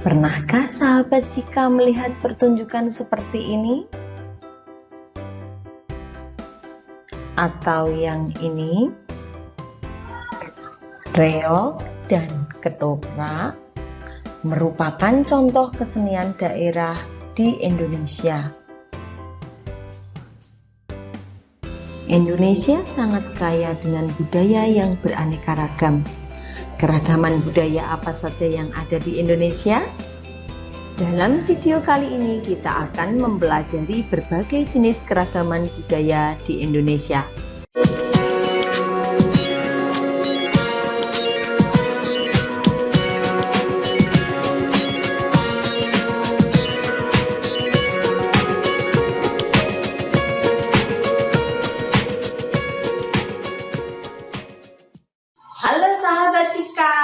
Pernahkah sahabat Cika melihat pertunjukan seperti ini? Atau yang ini? Reog dan ketoprak merupakan contoh kesenian daerah di Indonesia. Indonesia sangat kaya dengan budaya yang beraneka ragam. Keragaman budaya apa saja yang ada di Indonesia? Dalam video kali ini kita akan mempelajari berbagai jenis keragaman budaya di Indonesia. Halo sahabat Cika,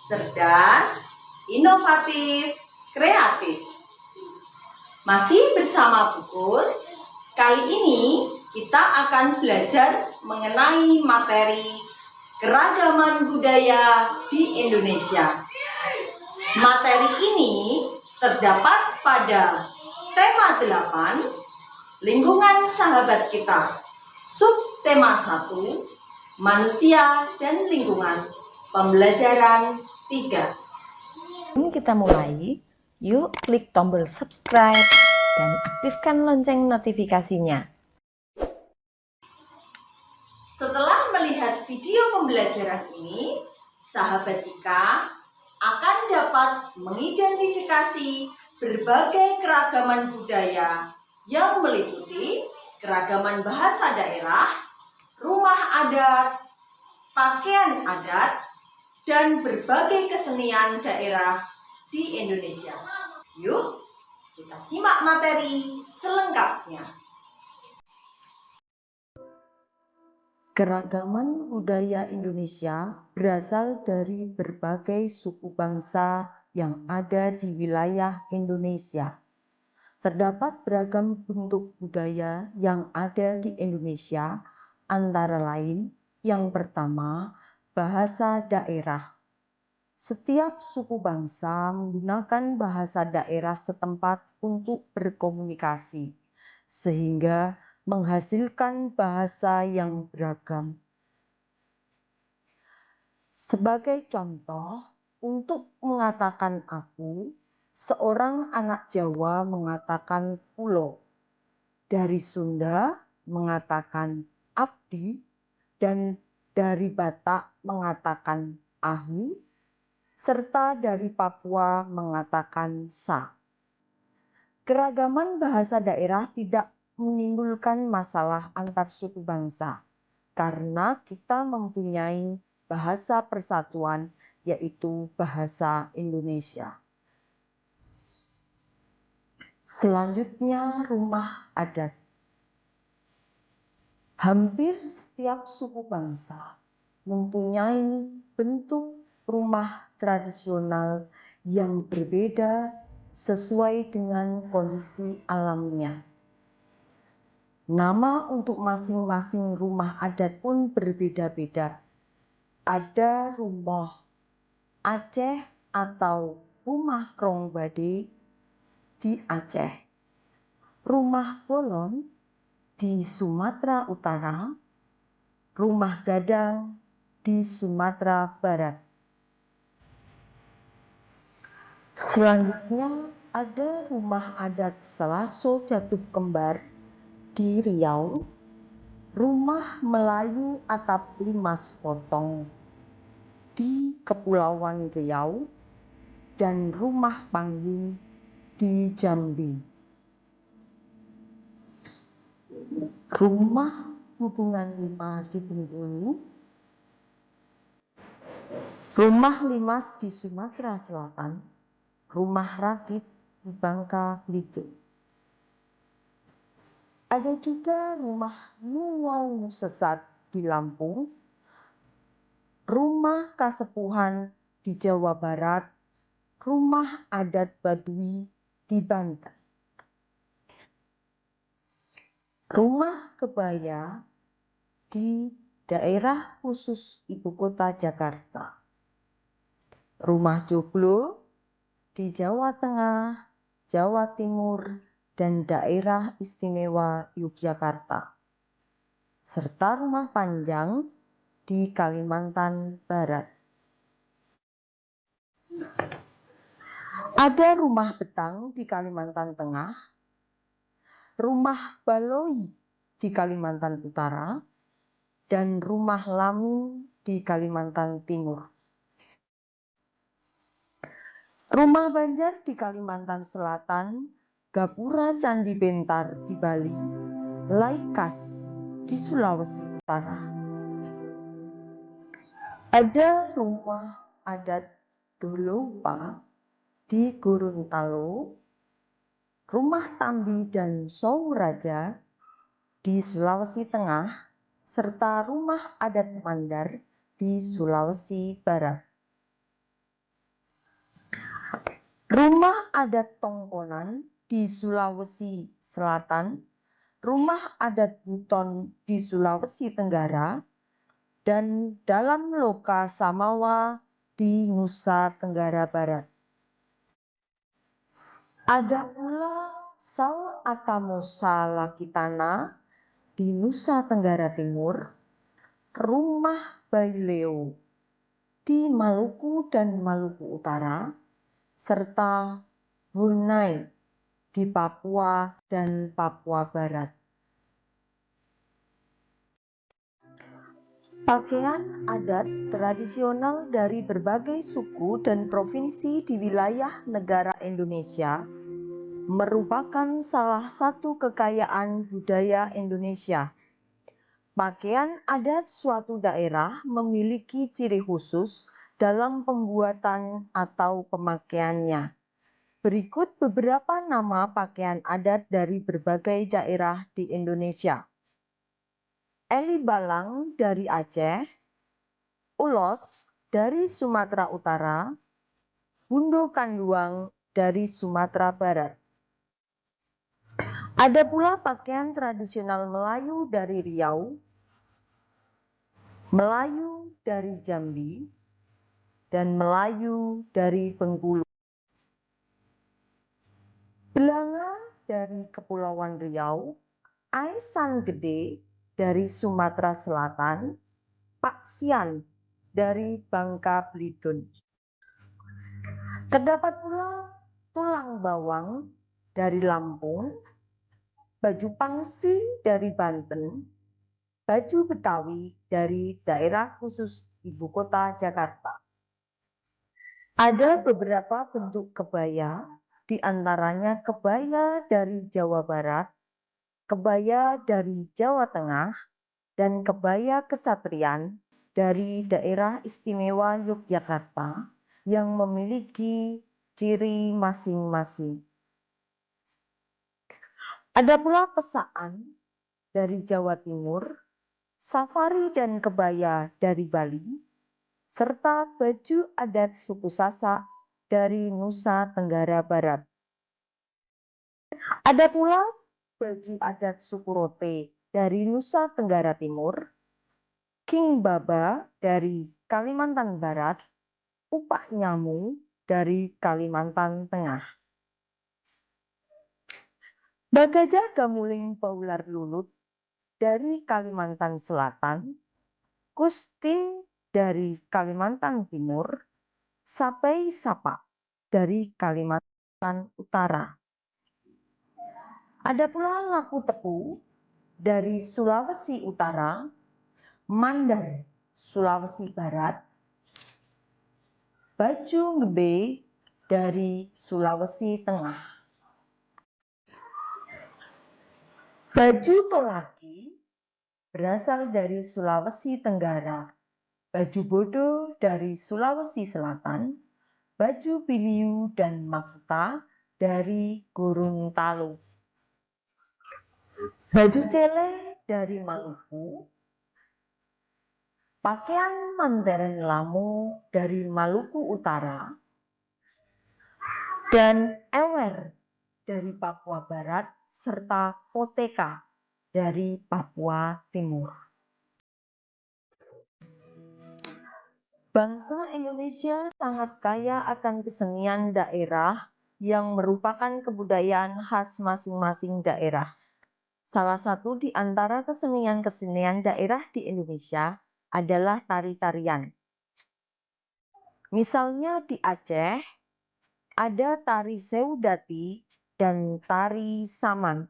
cerdas, inovatif, kreatif. Masih bersama Bukus, kali ini kita akan belajar mengenai materi keragaman budaya di Indonesia. Materi ini terdapat pada tema 8, lingkungan sahabat kita, subtema 1, manusia dan lingkungan, pembelajaran 3. Sebelum kita mulai, yuk klik tombol subscribe dan aktifkan lonceng notifikasinya. Setelah melihat video pembelajaran ini, sahabat Cika akan dapat mengidentifikasi berbagai keragaman budaya yang meliputi keragaman bahasa daerah, rumah adat, pakaian adat, dan berbagai kesenian daerah di Indonesia. Yuk, kita simak materi selengkapnya. Keragaman budaya Indonesia berasal dari berbagai suku bangsa yang ada di wilayah Indonesia. Terdapat beragam bentuk budaya yang ada di Indonesia, antara lain yang pertama, bahasa daerah. Setiap suku bangsa menggunakan bahasa daerah setempat untuk berkomunikasi, sehingga menghasilkan bahasa yang beragam. Sebagai contoh, untuk mengatakan aku, seorang anak Jawa mengatakan pulo, dari Sunda mengatakan abdi, dan dari Batak mengatakan ahu, serta dari Papua mengatakan sa. Keragaman bahasa daerah tidak menimbulkan masalah antar suku bangsa, karena kita mempunyai bahasa persatuan, yaitu bahasa Indonesia. Selanjutnya, rumah adat. Hampir setiap suku bangsa mempunyai bentuk rumah tradisional yang berbeda sesuai dengan kondisi alamnya. Nama untuk masing-masing rumah adat pun berbeda-beda. Ada rumah Aceh atau rumah Krongbade di Aceh, rumah Bolon di Sumatera Utara, rumah Gadang di Sumatera Barat. Selanjutnya ada rumah adat Selaso Jatuh Kembar di Riau, rumah Melayu atap limas potong di Kepulauan Riau, dan rumah panggung di Jambi. Rumah hubungan 5 di Bengkulu, rumah limas di Sumatera Selatan, rumah rakit di Bangka Belitung. Ada juga rumah Nuwau Sesat di Lampung, rumah Kasepuhan di Jawa Barat, rumah adat Baduy di Banten. Rumah kebaya di daerah khusus Ibu Kota Jakarta. Rumah joglo di Jawa Tengah, Jawa Timur, dan Daerah Istimewa Yogyakarta, serta rumah panjang di Kalimantan Barat. Ada rumah betang di Kalimantan Tengah, rumah baloi di Kalimantan Utara, dan rumah laming di Kalimantan Timur. Rumah Banjar di Kalimantan Selatan, Gapura Candi Bentar di Bali, Laikas di Sulawesi Utara. Ada rumah adat Dolopa di Gorontalo, rumah Tambi dan Souraja di Sulawesi Tengah, serta rumah adat Mandar di Sulawesi Barat. Rumah adat Tongkonan di Sulawesi Selatan, rumah adat Buton di Sulawesi Tenggara, dan Dalam Loka Samawa di Nusa Tenggara Barat. Ada pula Sao Atamosa Lakitana di Nusa Tenggara Timur, rumah Baileo di Maluku dan Maluku Utara, serta Bunai di Papua dan Papua Barat. Pakaian adat tradisional dari berbagai suku dan provinsi di wilayah negara Indonesia merupakan salah satu kekayaan budaya Indonesia. Pakaian adat suatu daerah memiliki ciri khusus dalam pembuatan atau pemakaiannya. Berikut beberapa nama pakaian adat dari berbagai daerah di Indonesia. Eli Balang dari Aceh, Ulos dari Sumatera Utara, Bundo Kanduang dari Sumatera Barat. Ada pula pakaian tradisional Melayu dari Riau, Melayu dari Jambi, dan Melayu dari Bengkulu. Belanga dari Kepulauan Riau, Aisan Gede dari Sumatera Selatan, Paksian dari Bangka Belitung. Terdapat pula tulang bawang dari Lampung, baju pangsi dari Banten, baju Betawi dari daerah khusus Ibu Kota Jakarta. Ada beberapa bentuk kebaya, di antaranya kebaya dari Jawa Barat, kebaya dari Jawa Tengah, dan kebaya kesatrian dari daerah istimewa Yogyakarta yang memiliki ciri masing-masing. Ada pula pesaan dari Jawa Timur, safari dan kebaya dari Bali, serta baju adat suku Sasak dari Nusa Tenggara Barat. Ada pula baju adat suku Rote dari Nusa Tenggara Timur, King Baba dari Kalimantan Barat, Upak Nyamu dari Kalimantan Tengah. Bagaja Gamuling Paular Lulut dari Kalimantan Selatan, Kustin dari Kalimantan Timur, Sapai Sapa dari Kalimantan Utara. Ada pula Laku Tepu dari Sulawesi Utara, Mandar Sulawesi Barat, Baju Ngebe dari Sulawesi Tengah. Baju Tolaki berasal dari Sulawesi Tenggara, baju Bodo dari Sulawesi Selatan, baju Biliu dan Makuta dari Gorontalo, baju Cele dari Maluku, pakaian Manteren Lamu dari Maluku Utara, dan Ewer dari Papua Barat, serta Poteka dari Papua Timur. Bangsa Indonesia sangat kaya akan kesenian daerah yang merupakan kebudayaan khas masing-masing daerah. Salah satu di antara kesenian-kesenian daerah di Indonesia adalah tari-tarian. Misalnya di Aceh, ada tari Seudati dan tari Saman.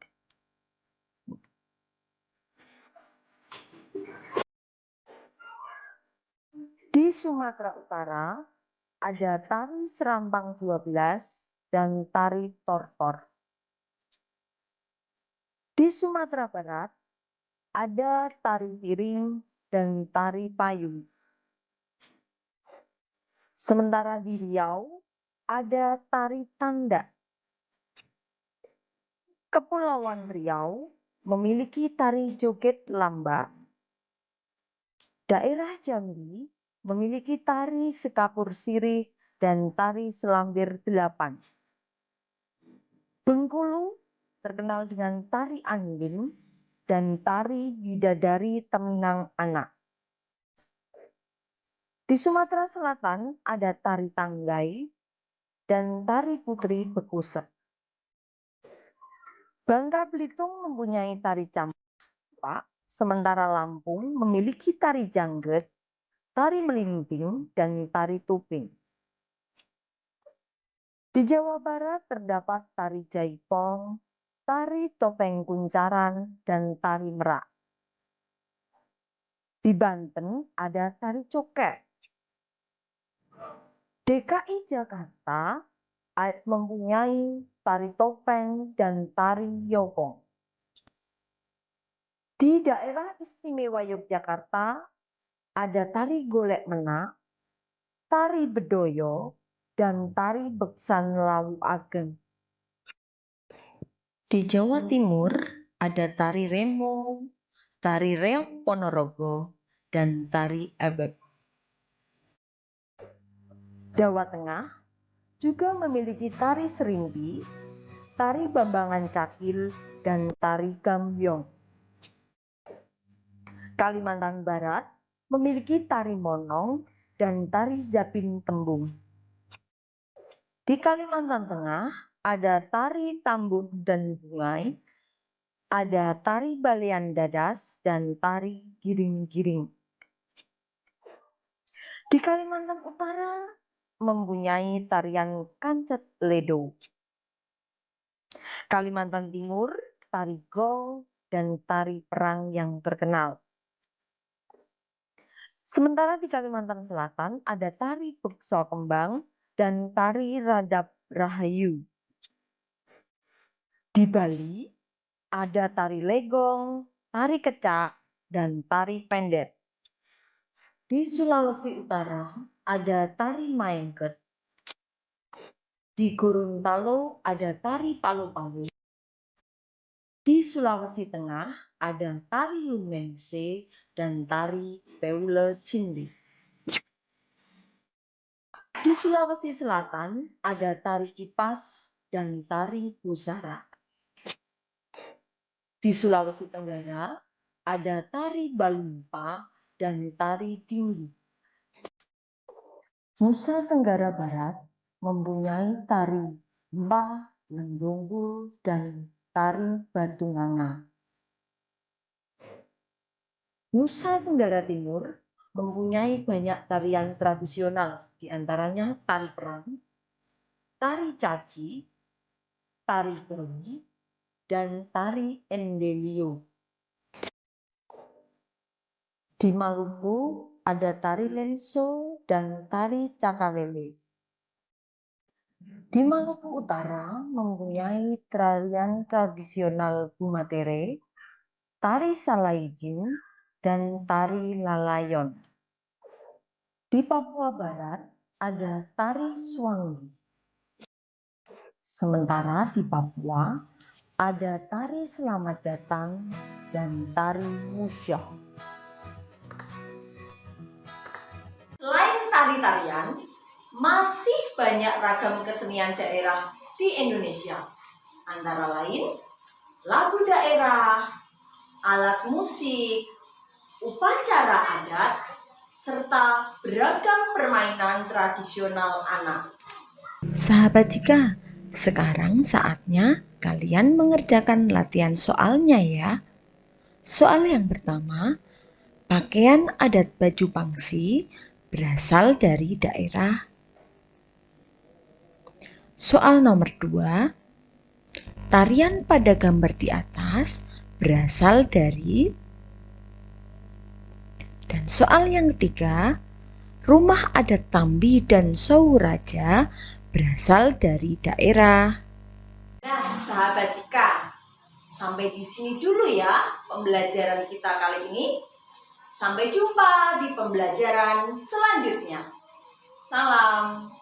Di Sumatera Utara, ada tari Serampang 12 dan tari Tortor. Di Sumatera Barat, ada tari piring dan tari payung. Sementara di Riau, ada tari tanda. Kepulauan Riau memiliki tari joget lamba. Daerah Jambi memiliki tari sekapur sirih dan tari selambir 8. Bengkulu terkenal dengan tari angin dan tari bidadari teminang anak. Di Sumatera Selatan ada tari tanggai dan tari putri bekusep. Bangka Belitung mempunyai tari campak, sementara Lampung memiliki tari jangget, tari melinting, dan tari tuping. Di Jawa Barat terdapat tari jaipong, tari topeng kuncaran, dan tari merak. Di Banten ada tari coket. DKI Jakarta mempunyai tari topeng dan tari yopong. Di daerah istimewa Yogyakarta ada tari golek menak, tari bedoyo, dan tari beksan Lawu Ageng. Di Jawa Timur ada tari remo, tari reog Ponorogo, dan tari ebek. Jawa Tengah juga memiliki tari serimpi, tari bambangan cakil, dan tari gambyong. Kalimantan Barat memiliki tari monong dan tari zapin tembung. Di Kalimantan Tengah ada tari tambun dan bungai, ada tari balean dadas, dan tari giring-giring. Di Kalimantan Utara mempunyai tarian kancet ledo. Kalimantan Timur, tari gol, dan tari perang yang terkenal. Sementara di Kalimantan Selatan ada tari bekso kembang dan tari radap rahayu. Di Bali ada tari legong, tari kecak, dan tari pendet. Di Sulawesi Utara ada tari maengket. Di Gorontalo ada tari palu-palu. Di Sulawesi Tengah ada tari lumengse dan tari peule cindi. Di Sulawesi Selatan ada tari kipas dan tari pusara. Di Sulawesi Tenggara ada tari balumpa dan tari tinggi. Nusa Tenggara Barat mempunyai tari mbah, lendonggul, dan tari batunganga. Nusa Tenggara Timur mempunyai banyak tarian tradisional, di antaranya tari perang, tari caci, tari beri, dan tari endelio. Di Maluku ada tari lenso dan tari cakalele. Di Maluku Utara mempunyai tarian tradisional Bumatere, tari salaijin, dan tari lalayon. Di Papua Barat ada tari swangi. Sementara di Papua ada tari selamat datang dan tari musyok. Selain tari-tarian, masih banyak ragam kesenian daerah di Indonesia. Antara lain, lagu daerah, alat musik, upacara adat, serta beragam permainan tradisional anak. Sahabat Jika, sekarang saatnya kalian mengerjakan latihan soalnya ya. Soal yang pertama, pakaian adat baju Pangsi berasal dari daerah. Soal nomor 2, tarian pada gambar di atas berasal dari. Dan soal yang ketiga, rumah adat Tambi dan Sowuraja berasal dari daerah. Nah, sahabat Jika, sampai di sini dulu ya pembelajaran kita kali ini. Sampai jumpa di pembelajaran selanjutnya. Salam.